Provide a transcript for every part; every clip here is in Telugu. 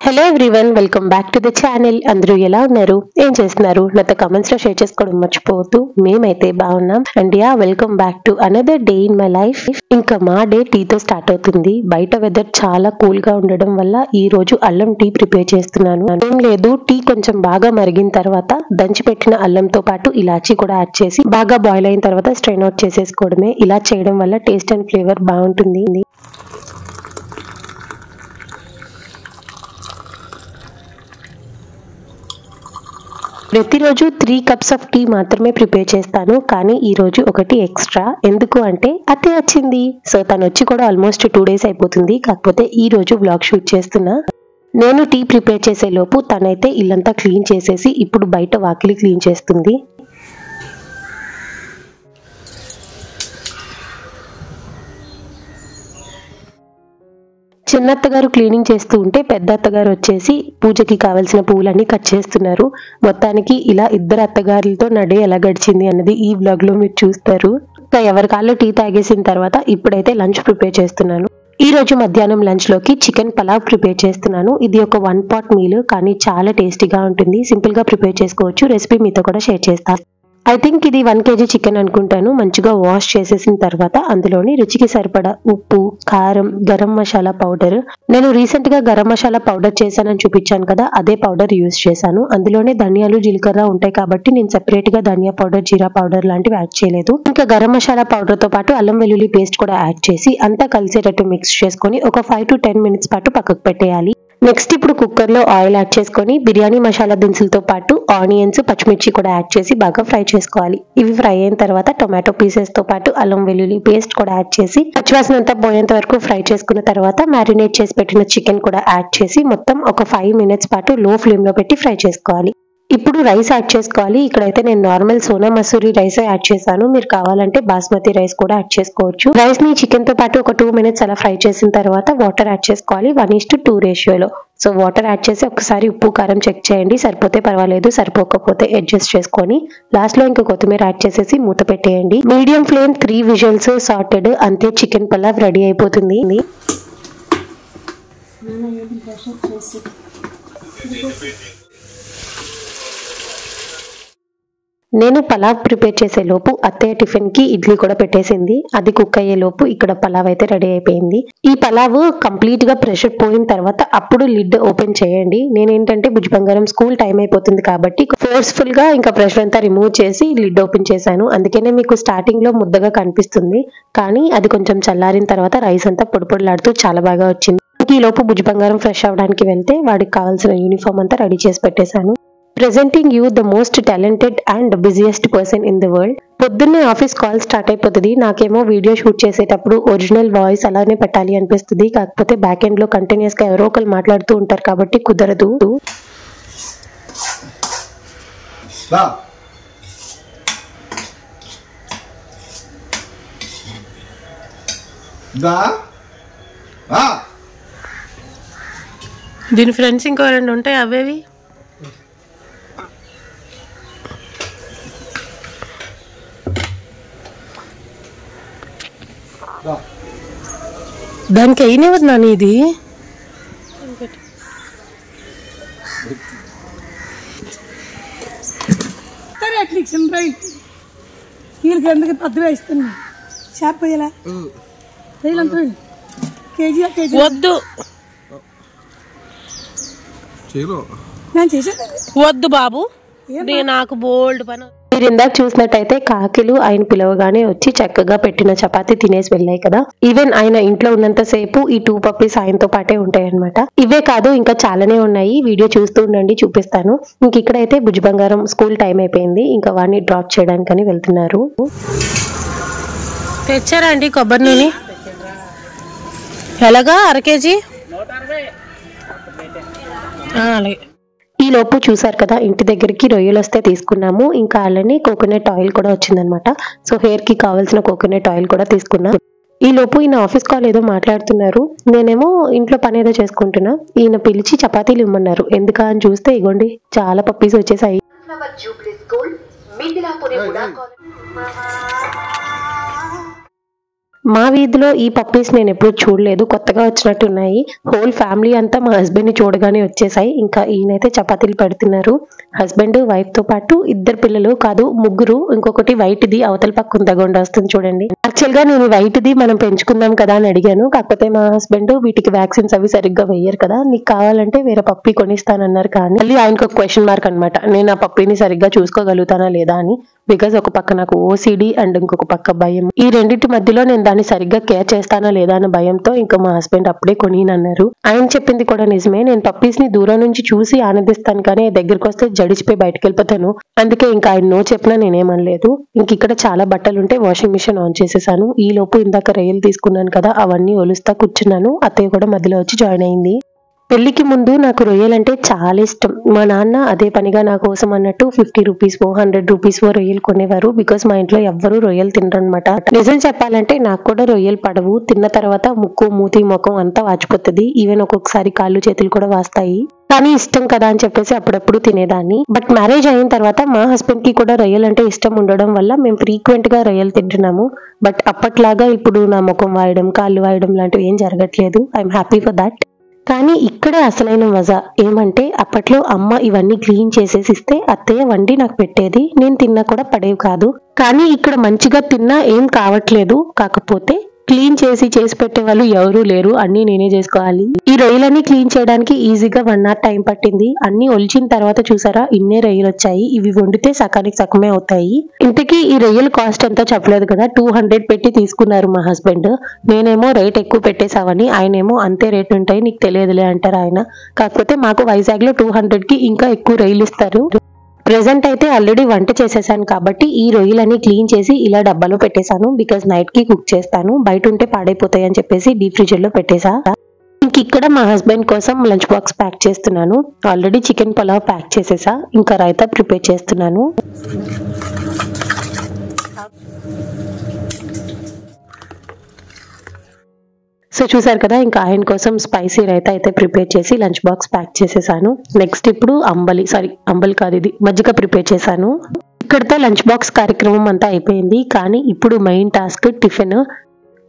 Hello everyone, welcome back to the channel. అందరూ ఎలా ఉన్నారు, ఏం చేస్తున్నారు? నాతో కమెంట్స్ లో షేర్ చేసుకోవడం మర్చిపోవద్దు. మేమైతే బాగున్నాం. And welcome back to another day in my life. ఇంకా మా డే టీతో స్టార్ట్ అవుతుంది. బయట వెదర్ చాలా కూల్ గా ఉండడం వల్ల ఈ రోజు అల్లం టీ ప్రిపేర్ చేస్తున్నాను. ఏం లేదు, టీ కొంచెం బాగా మరిగిన తర్వాత దంచి పెట్టిన అల్లంతో పాటు ఇలాచీ కూడా యాడ్ చేసి బాగా బాయిల్ అయిన తర్వాత స్ట్రెయిన్ అవుట్ చేసేసుకోవడమే. ఇలా చేయడం వల్ల టేస్ట్ అండ్ ఫ్లేవర్ బాగుంటుంది. ప్రతిరోజు 3 cups ఆఫ్ టీ మాత్రమే ప్రిపేర్ చేస్తాను, కానీ ఈ రోజు ఒకటి ఎక్స్ట్రా. ఎందుకు అంటే అత్తే వచ్చింది. సో తను వచ్చి కూడా ఆల్మోస్ట్ 2 days అయిపోతుంది. కాకపోతే ఈ రోజు వ్లాగ్ షూట్ చేస్తున్నా. నేను టీ ప్రిపేర్ చేసే లోపు తనైతే ఇల్లంతా క్లీన్ చేసేసి ఇప్పుడు బయట వాకిలి క్లీన్ చేస్తుంది. చిన్న అత్తగారు క్లీనింగ్ చేస్తూ ఉంటే పెద్ద అత్తగారు వచ్చేసి పూజకి కావాల్సిన పువ్వులన్నీ కట్ చేస్తున్నారు. మొత్తానికి ఇలా ఇద్దరు అత్తగారులతో నడే ఎలా గడిచింది అన్నది ఈ వ్లాగ్ లో మీరు చూస్తారు. ఇంకా ఎవరి కాళ్ళు టీ తాగేసిన తర్వాత ఇప్పుడైతే లంచ్ ప్రిపేర్ చేస్తున్నాను. ఈ రోజు మధ్యాహ్నం లంచ్ లోకి చికెన్ పలావ్ ప్రిపేర్ చేస్తున్నాను. ఇది ఒక 1 pot మీల్, కానీ చాలా టేస్టీగా ఉంటుంది. సింపుల్ గా ప్రిపేర్ చేసుకోవచ్చు. రెసిపీ మీతో కూడా షేర్ చేస్తాను. ఐ థింక్ ఇది 1 kg చికెన్ అనుకుంటాను. మంచిగా వాష్ చేసేసిన తర్వాత అందులోని రుచికి సరిపడా ఉప్పు, కారం, గరం మసాలా పౌడర్. నేను రీసెంట్ గా గరం మసాలా పౌడర్ చేశానని చూపించాను కదా, అదే పౌడర్ యూజ్ చేశాను. అందులోనే ధనియాలు, జీలకర్ర ఉంటాయి కాబట్టి నేను సెపరేట్ గా ధనియా పౌడర్, జీరా పౌడర్ లాంటివి యాడ్ చేయలేదు. ఇంకా గరం మసాలా పౌడర్ తో పాటు అల్లం వెల్లుల్లి పేస్ట్ కూడా యాడ్ చేసి అంతా కలిసేటట్టు మిక్స్ చేసుకొని ఒక 5 to 10 minutes పాటు పక్కకు పెట్టేయాలి. నెక్స్ట్ ఇప్పుడు కుక్కర్ లో ఆయిల్ యాడ్ చేసుకొని బిర్యానీ మసాలా దినుసులతో పాటు ఆనియన్స్, పచ్చిమిర్చి కూడా యాడ్ చేసి బాగా ఫ్రై చేసుకోవాలి. ఇవి ఫ్రై అయిన తర్వాత టొమాటో పీసెస్ తో పాటు అల్లం వెల్లుల్లి పేస్ట్ కూడా యాడ్ చేసి పచ్చివాసన అంతా పోయేంత వరకు ఫ్రై చేసుకున్న తర్వాత మ్యారినేట్ చేసి పెట్టిన చికెన్ కూడా యాడ్ చేసి మొత్తం ఒక 5 minutes పాటు లో ఫ్లేమ్ లో పెట్టి ఫ్రై చేసుకోవాలి. ఇప్పుడు రైస్ యాడ్ చేసుకోవాలి. ఇక్కడైతే నేను normal Sona Masoori rice add చేశాను. మీరు కావాలంటే బాస్మతి రైస్ కూడా యాడ్ చేసుకోవచ్చు. రైస్ ని చికెన్ తో పాటు ఒక 2 minutes అలా ఫ్రై చేసిన తర్వాత వాటర్ యాడ్ చేసుకోవాలి 1:2 రేషియోలో. సో వాటర్ యాడ్ చేసి ఒకసారి ఉప్పు కారం చెక్ చేయండి. సరిపోతే పర్వాలేదు, సరిపోకపోతే అడ్జస్ట్ చేసుకొని లాస్ట్ లో ఇంకా కొత్తిమీర యాడ్ చేసేసి మూత పెట్టేయండి. Medium flame 3 whistles sorted. అంతే, చికెన్ పలావ్ రెడీ అయిపోతుంది. నేను పలావ్ ప్రిపేర్ చేసే లోపు అత్తయ్య టిఫిన్ కి ఇడ్లీ కూడా పెట్టేసింది. అది కుక్ అయ్యే లోపు ఇక్కడ పలావ్ అయితే రెడీ అయిపోయింది. ఈ పలావ్ కంప్లీట్ గా ప్రెషర్ పోయిన తర్వాత అప్పుడు లిడ్ ఓపెన్ చేయండి. నేనేంటంటే భుజబంగారం స్కూల్ టైం అయిపోతుంది కాబట్టి ఫోర్స్ఫుల్ గా ఇంకా ప్రెషర్ అంతా రిమూవ్ చేసి లిడ్ ఓపెన్ చేశాను. అందుకనే మీకు స్టార్టింగ్ లో ముద్దగా కనిపిస్తుంది, కానీ అది కొంచెం చల్లారిన తర్వాత రైస్ అంతా పొడి పొడిలాడుతూ చాలా బాగా వచ్చింది. ఈ లోపు భుజబంగారం ఫ్రెష్ అవడానికి వెళ్తే వాడికి కావాల్సిన యూనిఫామ్ అంతా రెడీ చేసి పెట్టేశాను. Presenting you the most talented and busiest person in the world. పొద్దున్నే ఆఫీస్ కాల్ స్టార్ట్ అయిపోతుంది. నాకేమో వీడియో షూట్ చేసేటప్పుడు ఒరిజినల్ వాయిస్ అలానే పెట్టాలి అనిపిస్తుంది. కాకపోతే బ్యాక్ ఎండ్ లో కంటిన్యూస్ గా ఎవరో ఒకరు మాట్లాడుతూ ఉంటారు కాబట్టి కుదరదు. దీని ఫ్రెండ్స్ ఇంకో 2 ఉంటాయి, అవేవి దానికి అయినవద్దు నాని. ఇది వీళ్ళకి ఎందుకు పెద్దగా ఇస్తున్నా షాప్ పోయేలా కేజీ వద్దు, నేను చేసేది వద్దు బాబు, నాకు బోల్డ్ పని. మీరు ఇందాక చూసినట్టయితే కాకిలు ఆయన పిలవగానే వచ్చి చక్కగా పెట్టిన చపాతీ తినేసి వెళ్ళాయి కదా. ఈవెన్ ఆయన ఇంట్లో ఉన్నంత సేపు ఈ 2 puppies ఆయనతో పాటే ఉంటాయి అనమాట. ఇవే కాదు ఇంకా చాలానే ఉన్నాయి. వీడియో చూస్తూ ఉండండి, చూపిస్తాను. ఇంక ఇక్కడైతే భుజబంగారం స్కూల్ టైం అయిపోయింది. ఇంకా వాడిని డ్రాప్ చేయడానికని వెళ్తున్నారు. తెచ్చారా అండి కొబ్బరి నూనె? ఎలాగా 1/2 kg? అలాగే. ఈ లోపు చూసారు కదా, ఇంటి దగ్గరికి రొయ్యలు వస్తే తీసుకున్నాము. ఇంకా అలానే కోకోనట్ ఆయిల్ కూడా వచ్చిందనమాట. సో హెయిర్ కి కావాల్సిన కోకోనట్ ఆయిల్ కూడా తీసుకున్నాం. ఈ లోపు ఈయన ఆఫీస్ కాల్ ఏదో మాట్లాడుతున్నారు. నేనేమో ఇంట్లో పని ఏదో చేసుకుంటున్నా. ఈయన పిలిచి చపాతీలు ఇమ్మన్నారు. ఎందుకా అని చూస్తే ఇగోండి చాలా పప్పీస్ వచ్చేసాయి. మా వీధిలో ఈ పప్పీస్ నేను ఎప్పుడు చూడలేదు, కొత్తగా వచ్చినట్టు ఉన్నాయి. హోల్ ఫ్యామిలీ అంతా మా హస్బెండ్ ని చూడగానే వచ్చేసాయి. ఇంకా ఈయనైతే చపాతీలు పెడుతున్నారు. హస్బెండ్ వైఫ్ తో పాటు 2 పిల్లలు కాదు 3, ఇంకొకటి వైట్ ది అవతల పక్క ఉందగొండ వస్తుంది చూడండి. యాక్చువల్ గా నేను వైట్ ది మనం పెంచుకుందాం కదా అని అడిగాను, కాకపోతే మా హస్బెండ్ వీటికి వ్యాక్సిన్స్ అవి సరిగ్గా వేయరు కదా, నీకు కావాలంటే వేరే పప్పీ కొనిస్తానన్నారు. కానీ మళ్ళీ ఆయనకు ఒక క్వశ్చన్ మార్క్ అనమాట, నేను ఆ పప్పీని సరిగ్గా చూసుకోగలుగుతానా లేదా అని. బికాజ్ ఒక పక్క నాకు ఓసిడి అండ్ ఇంకొక పక్క భయం. ఈ రెండింటి మధ్యలో నేను దాన్ని సరిగ్గా కేర్ చేస్తానా లేదా అన్న భయంతో ఇంకా మా హస్బెండ్ అప్పుడే కొనినన్నారు. ఆయన చెప్పింది కూడా నిజమే, నేను పప్పీస్ ని దూరం నుంచి చూసి ఆనందిస్తాను కానీ దగ్గరికి వస్తే జడిచిపోయి బయటకు వెళ్ళిపోతాను. అందుకే ఇంకా ఆయన నో చెప్పినా నేనేమనలేదు. ఇంక ఇక్కడ చాలా బట్టలు ఉంటే వాషింగ్ మిషన్ ఆన్ చేసేసాను. ఈ లోపు ఇందాక రొయ్యలు తీసుకున్నాను కదా, అవన్నీ ఒలుస్తా కూర్చున్నాను. అత్తయ్య కూడా మధ్యలో వచ్చి జాయిన్ అయింది. పెళ్లికి ముందు నాకు రొయ్యలంటే చాలా ఇష్టం. మా నాన్న అదే పనిగా నా కోసం అన్నట్టు 50 రూపీస్ 100 రూపీస్ రొయ్యలు కొనేవారు. బికాస్ మా ఇంట్లో ఎవ్వరూ రొయ్యలు తినరనమాట. నిజం చెప్పాలంటే నాకు కూడా రొయ్యలు పడవు. తిన్న తర్వాత ముక్కు మూతి ముఖం అంతా వాచిపోతుంది. ఈవెన్ ఒక్కొక్కసారి కాళ్ళు చేతులు కూడా వాస్తాయి. కానీ ఇష్టం కదా అని చెప్పేసి అప్పుడప్పుడు తినేదాన్ని. బట్ మ్యారేజ్ అయిన తర్వాత మా హస్బెండ్ కి కూడా రొయ్యలు అంటే ఇష్టం ఉండడం వల్ల మేము ఫ్రీక్వెంట్ గా రొయ్యలు తింటున్నాము. బట్ అప్పట్లాగా ఇప్పుడు నా ముఖం వాయడం కాళ్ళు వాయడం లాంటివి ఏం జరగట్లేదు. I'm happy for that. కానీ ఇక్కడే అసలైన మజా ఏమంటే, అప్పట్లో అమ్మ ఇవన్నీ క్లీన్ చేసేసి ఇస్తే అత్తయ్య వండి నాకు పెట్టేది. నేను తిన్నా కూడా పడేవి కాదు. కానీ ఇక్కడ మంచిగా తిన్నా ఏం కావట్లేదు. కాకపోతే క్లీన్ చేసి పెట్టే వాళ్ళు ఎవరూ లేరు, అన్ని నేనే చేసుకోవాలి. ఈ రొయ్యలన్నీ క్లీన్ చేయడానికి ఈజీగా 1 hour టైం పట్టింది. అన్ని ఒలిచిన తర్వాత చూసారా ఇన్నే రొయ్యలు వచ్చాయి. ఇవి వండితే సకానికి సగమే అవుతాయి. ఇంతకీ ఈ రొయ్యల కాస్ట్ ఎంతో చెప్పలేదు కదా, 200 పెట్టి తీసుకున్నారు మా హస్బెండ్. నేనేమో రేట్ ఎక్కువ పెట్టేసావని, ఆయనేమో అంతే రేట్ ఉంటాయి నీకు తెలియదులే అంటారు ఆయన. కాకపోతే మాకు వైజాగ్ లో 200 కి ఇంకా ఎక్కువ రొయ్యలు ఇస్తారు. ప్రెసెంట్ అయితే ఆల్రెడీ వంట చేసేసాను కాబట్టి ఈ రొయ్యలన్నీ క్లీన్ చేసి ఇలా డబ్బాలో పెట్టేశాను. బికాజ్ నైట్ కి కుక్ చేస్తాను, బయట ఉంటే పాడైపోతాయి అని చెప్పేసి డీప్ ఫ్రిడ్జర్ లో పెట్టేసా. ఇంక ఇక్కడ మా హస్బెండ్ కోసం లంచ్ బాక్స్ ప్యాక్ చేస్తున్నాను. ఆల్రెడీ చికెన్ పులావ్ ప్యాక్ చేసేసా. ఇంకా రైతా ప్రిపేర్ చేస్తున్నాను. సో చూసారు కదా, ఇంకా ఆయన కోసం స్పైసీ రైతా అయితే ప్రిపేర్ చేసి లంచ్ బాక్స్ ప్యాక్ చేసేసాను. నెక్స్ట్ ఇప్పుడు అంబలి కాదు ఇది మజ్జిగ ప్రిపేర్ చేశాను. ఇక్కడతో లంచ్ బాక్స్ కార్యక్రమం అంతా అయిపోయింది. కానీ ఇప్పుడు మెయిన్ టాస్క్ టిఫిన్.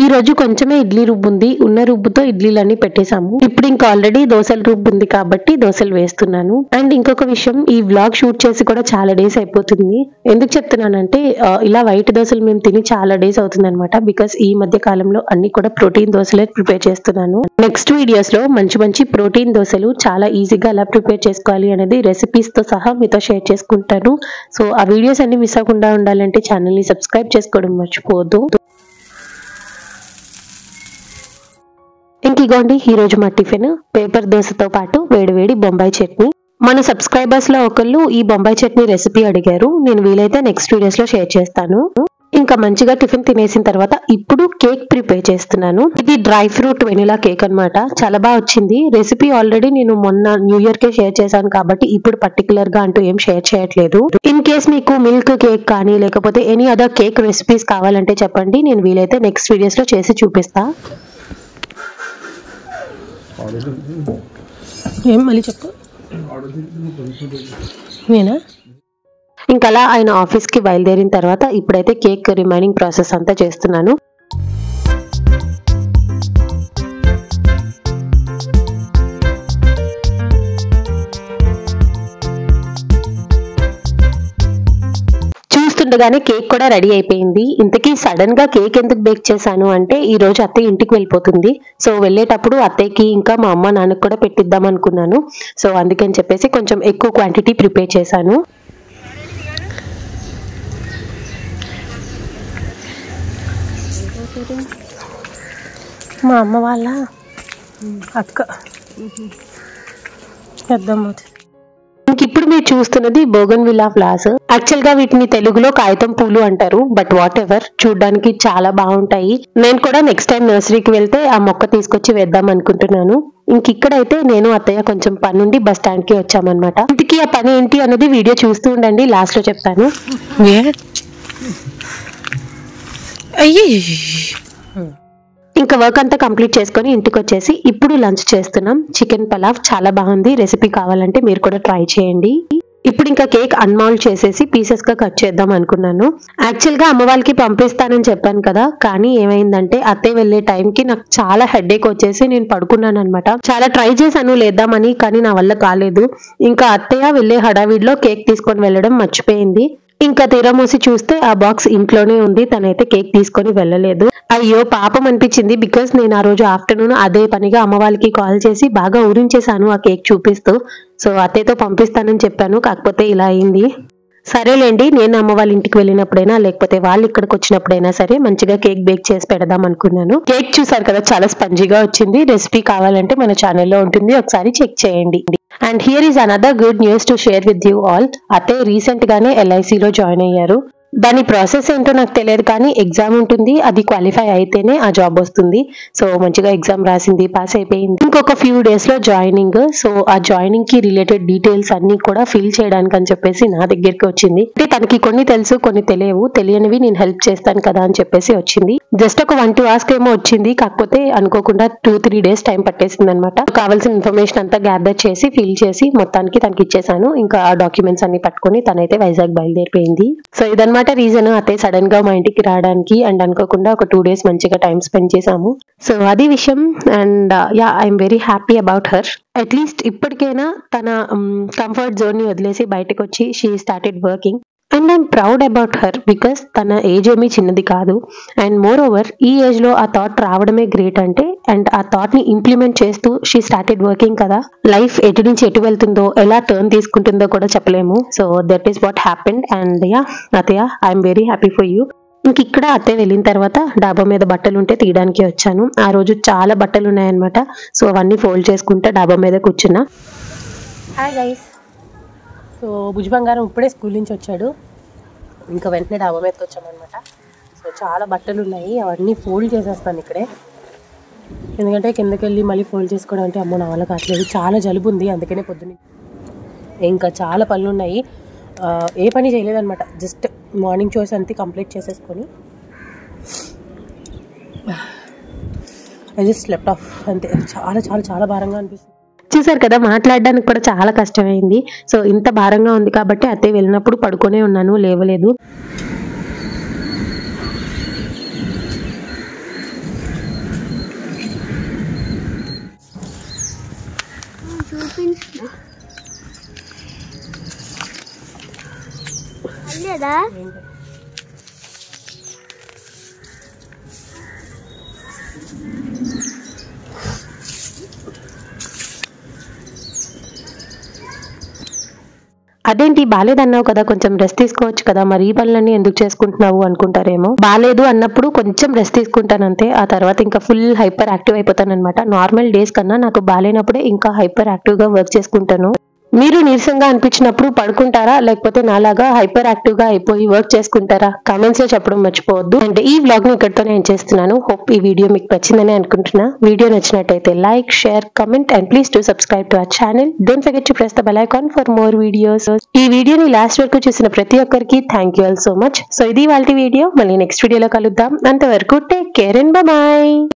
ఈ రోజు కొంచెమే ఇడ్లీ రుబ్బు ఉంది. ఉన్న రుబ్బుతో ఇడ్లీలన్నీ పెట్టేశాము. ఇప్పుడు ఇంకా ఆల్రెడీ దోశల రుబ్బు ఉంది కాబట్టి దోశలు వేస్తున్నాను. అండ్ ఇంకొక విషయం, ఈ వ్లాగ్ షూట్ చేసి కూడా చాలా డేస్ అయిపోతుంది. ఎందుకు చెప్తున్నానంటే ఇలా వైట్ దోశలు మేము తిని చాలా డేస్ అవుతుంది అనమాట. బికాస్ ఈ మధ్య కాలంలో అన్ని కూడా ప్రోటీన్ దోశలే ప్రిపేర్ చేస్తున్నాను. నెక్స్ట్ వీడియోస్ లో మంచి మంచి ప్రోటీన్ దోశలు చాలా ఈజీగా ఎలా ప్రిపేర్ చేసుకోవాలి అనేది రెసిపీస్ తో సహా మీతో షేర్ చేసుకుంటాను. సో ఆ వీడియోస్ అన్ని మిస్ అవ్వకుండా ఉండాలంటే ఛానల్ ని సబ్స్క్రైబ్ చేసుకోవడం మర్చిపోవద్దు. ఇంకిగోండి ఈ రోజు మా టిఫిన్ పేపర్ దోశతో పాటు వేడివేడి బొంబాయి చట్నీ. మన సబ్స్క్రైబర్స్ లో ఒకళ్ళు ఈ బొంబాయి చట్నీ రెసిపీ అడిగారు. నేను వీలైతే నెక్స్ట్ వీడియోస్ లో షేర్ చేస్తాను. ఇంకా మంచిగా టిఫిన్ తినేసిన తర్వాత ఇప్పుడు కేక్ ప్రిపేర్ చేస్తున్నాను. ఇది డ్రై ఫ్రూట్ వెనిలా కేక్ అన్నమాట. చాలా బాగా వచ్చింది. రెసిపీ ఆల్రెడీ నేను మొన్న న్యూ ఇయర్ కే షేర్ చేశాను కాబట్టి ఇప్పుడు పర్టికులర్ గా అంటూ ఏం షేర్ చేయట్లేదు. ఇన్ కేస్ మీకు మిల్క్ కేక్ కానీ లేకపోతే ఎనీ అదర్ కేక్ రెసిపీస్ కావాలంటే చెప్పండి, నేను వీలైతే నెక్స్ట్ వీడియోస్ లో చేసి చూపిస్తా. ఏం మళ్ళీ చెప్పు నేనా. ఇంకా అలా ఆయన ఆఫీస్ కి బయలుదేరిన తర్వాత ఇప్పుడైతే కేక్ రిమైనింగ్ ప్రాసెస్ అంతా చేస్తున్నాను. చూస్తుండగానే కేక్ కూడా రెడీ అయిపోయింది. ఇంతకీ సడన్ గా కేక్ ఎందుకు బేక్ చేశాను అంటే, ఈ రోజు అత్తయ్య ఇంటికి వెళ్ళిపోతుంది. సో వెళ్ళేటప్పుడు అత్తయ్యకి ఇంకా మా అమ్మ నాన్నకి కూడా పెట్టిద్దాం అనుకున్నాను. సో అందుకని చెప్పేసి కొంచెం ఎక్కువ క్వాంటిటీ ప్రిపేర్ చేశాను. మా అమ్మ వాళ్ళ అక్క పెద్దమ్మ. ఇప్పుడు మీరు చూస్తున్నది బోగన్విల్లా ఫ్లవర్స్. యాక్చువల్ గా వీటిని తెలుగులో కాగితం పూలు అంటారు. బట్ వాట్ ఎవర్, చూడడానికి చాలా బాగుంటాయి. నేను కూడా నెక్స్ట్ టైం నర్సరీకి వెళ్తే ఆ మొక్క తీసుకొచ్చి వేద్దాం అనుకుంటున్నాను. ఇక్కడైతే నేను అత్తయ్య కొంచెం పని నుండి బస్ స్టాండ్ కి వచ్చామన్నమాట. ఇంటికి ఆ పని ఏంటి అనేది వీడియో చూస్తూ ఉండండి, లాస్ట్ లో చెప్తాను. ఇంకా వర్క్ అంతా కంప్లీట్ చేసుకొని ఇంటికి వచ్చేసి ఇప్పుడు లంచ్ చేస్తున్నాం. చికెన్ పలావ్ చాలా బాగుంది. రెసిపీ కావాలంటే మీరు కూడా ట్రై చేయండి. ఇప్పుడు ఇంకా కేక్ అన్మౌల్డ్ చేసేసి పీసెస్ గా కట్ చేద్దాం అనుకున్నాను. యాక్చువల్ గా అమ్మ వాళ్ళకి పంపిస్తానని చెప్పాను కదా, కానీ ఏమైందంటే అత్తయ్య వెళ్లే టైంకి నాకు చాలా హెడేక్ వచ్చేసి నేను పడుకున్నాను అనమాట. చాలా ట్రై చేశాను లేద్దామని, కానీ నా వల్ల కాలేదు. ఇంకా అత్తయ్య వెళ్లే హడావిడిలో కేక్ తీసుకొని వెళ్ళడం మర్చిపోయింది. ఇంకా తీరమూసి చూస్తే ఆ బాక్స్ ఇంట్లోనే ఉంది, తనైతే కేక్ తీసుకొని వెళ్ళలేదు. అయ్యో పాపం అనిపించింది. బికాస్ నేను ఆ రోజు ఆఫ్టర్నూన్ అదే పనిగా అమ్మ వాళ్ళకి కాల్ చేసి బాగా ఊరించేశాను ఆ కేక్ చూపిస్తూ. సో అత్తయ్యతో పంపిస్తానని చెప్పాను, కాకపోతే ఇలా అయింది. సరేలేండి, నేను అమ్మ వాళ్ళ ఇంటికి వెళ్ళినప్పుడైనా లేకపోతే వాళ్ళు ఇక్కడికి వచ్చినప్పుడైనా సరే మంచిగా కేక్ బేక్ చేసి పెడదాం అనుకున్నాను. కేక్ చూసారు కదా, చాలా స్పంజీగా వచ్చింది. రెసిపీ కావాలంటే మన ఛానల్లో ఉంటుంది, ఒకసారి చెక్ చేయండి. And here is another good news to share with you all. అత్తయ్య రీసెంట్ గానే LICలో జాయిన్ అయ్యారు. దాని ప్రాసెస్ ఏంటో నాకు తెలియదు, కానీ ఎగ్జామ్ ఉంటుంది, అది క్వాలిఫై అయితేనే ఆ జాబ్ వస్తుంది. సో మంచిగా ఎగ్జామ్ రాసింది, పాస్ అయిపోయింది. ఇంకొక ఫ్యూ డేస్ లో జాయినింగ్. సో ఆ జాయినింగ్ కి రిలేటెడ్ డీటెయిల్స్ అన్ని కూడా ఫిల్ చేయడానికి అని చెప్పేసి నా దగ్గరికి వచ్చింది. అంటే తనకి కొన్ని తెలుసు, కొన్ని తెలియవు. తెలియనివి నేను హెల్ప్ చేస్తాను కదా అని చెప్పేసి వచ్చింది. జస్ట్ ఒక 1-2 hours ఏమో వచ్చింది, కాకపోతే అనుకోకుండా 2-3 days టైం పట్టేసింది అనమాట. కావాల్సిన ఇన్ఫర్మేషన్ అంతా గ్యాదర్ చేసి ఫిల్ చేసి మొత్తానికి తనకి ఇచ్చేసాను. ఇంకా ఆ డాక్యుమెంట్స్ అన్ని పట్టుకొని తనైతే వైజాగ్ బయలుదేరిపోయింది. సో ఇదన్నమాట రీజన్ అతే సడన్ గా మా ఇంటికి రావడానికి. అండ్ అనుకోకుండా ఒక 2 days మంచిగా టైం స్పెండ్ చేసాము. సో అది విషయం. And yeah, I'm very happy about her. At least ఇప్పటికైనా తన కంఫర్ట్ జోన్ ని వదిలేసి బయటకు వచ్చి she started working. And I'm proud about her because తన ఏజ్ ఏమీ చిన్నది కాదు. అండ్ మోర్ ఓవర్ ఈ ఏజ్ లో ఆ థాట్ రావడమే గ్రేట్ అంటే. అండ్ ఆ థాట్ ని ఇంప్లిమెంట్ చేస్తూ షీ స్టార్టెడ్ వర్కింగ్ కదా. లైఫ్ ఎటు నుంచి ఎటు వెళ్తుందో, ఎలా టర్న్ తీసుకుంటుందో కూడా చెప్పలేము. So that is what happened. And yeah అత్తయ్య, I'm very happy for you. ఇంక ఇక్కడ అత్తయ్య వెళ్ళిన తర్వాత డాబా మీద బట్టలు ఉంటే తీయడానికి వచ్చాను. ఆ రోజు చాలా బట్టలు ఉన్నాయన్నమాట. సో అవన్నీ ఫోల్డ్ చేసుకుంటే డాబా మీద కూర్చున్నా. Hi guys. సో భుజ్ బంగారం ఇప్పుడే స్కూల్ నుంచి వచ్చాడు. ఇంకా వెంటనే డాబా మీదకి వచ్చామన్నమాట. సో చాలా బట్టలు ఉన్నాయి, అవన్నీ ఫోల్డ్ చేసేస్తాను ఇక్కడే. ఎందుకంటే కిందకి వెళ్ళి మళ్ళీ ఫోల్డ్ చేసుకోవడం అంటే అమ్మో నా వల్ల కావట్లేదు. చాలా జలుబు ఉంది, అందుకనే పొద్దున్న ఇంకా చాలా పనులు ఉన్నాయి. ఏ పని చేయలేదన్నమాట. జస్ట్ మార్నింగ్ చోర్స్ అంతా కంప్లీట్ చేసేసుకొని ఐ జస్ట్ స్లెప్ట్ ఆఫ్ అంతే. చాలా చాలా చాలా భారంగా అనిపిస్తుంది. చూసారు కదా, మాట్లాడడానికి కూడా చాలా కష్టమైంది. సో ఇంత భారంగా ఉంది కాబట్టి అత్తయ్య వెళ్ళినప్పుడు పడుకొనే ఉన్నాను, లేవలేదు. అదేంటి బాలేదన్నావు కదా, కొంచెం రెస్ట్ తీసుకోవచ్చు కదా, మరి ఈ పనులన్నీ ఎందుకు చేసుకుంటున్నావు అనుకుంటారేమో. బాలేదు అన్నప్పుడు కొంచెం రెస్ట్ తీసుకుంటాను అంతే. ఆ తర్వాత ఇంకా ఫుల్ హైపర్ యాక్టివ్ అయిపోతాను అనమాట. నార్మల్ డేస్ కన్నా నాకు బాలేనప్పుడే ఇంకా హైపర్ యాక్టివ్ గా వర్క్ చేసుకుంటాను. మీరు నీరసంగా అనిపించినప్పుడు పడుకుంటారా, లేకపోతే నాలాగా హైపర్ యాక్టివ్ గా అయిపోయి వర్క్ చేసుకుంటారా? కామెంట్స్ లో చెప్పడం మర్చిపోవద్దు. అండ్ ఈ వ్లాగ్ ని ఇక్కడితో నేను చేస్తున్నాను. హోప్ ఈ వీడియో మీకు నచ్చిందని అనుకుంటున్నా. వీడియో నచ్చినట్టయితే like, share, comment and please to subscribe to our channel. Don't forget to press the bell icon for more videos. ఈ వీడియోని లాస్ట్ వరకు చూసిన ప్రతి ఒక్కరికి thank you all so much. So ఇది వాళ్ళ వీడియో. మళ్ళీ నెక్స్ట్ వీడియోలో కలుద్దాం. అంతవరకు టేక్ కేర్ అండ్ బై.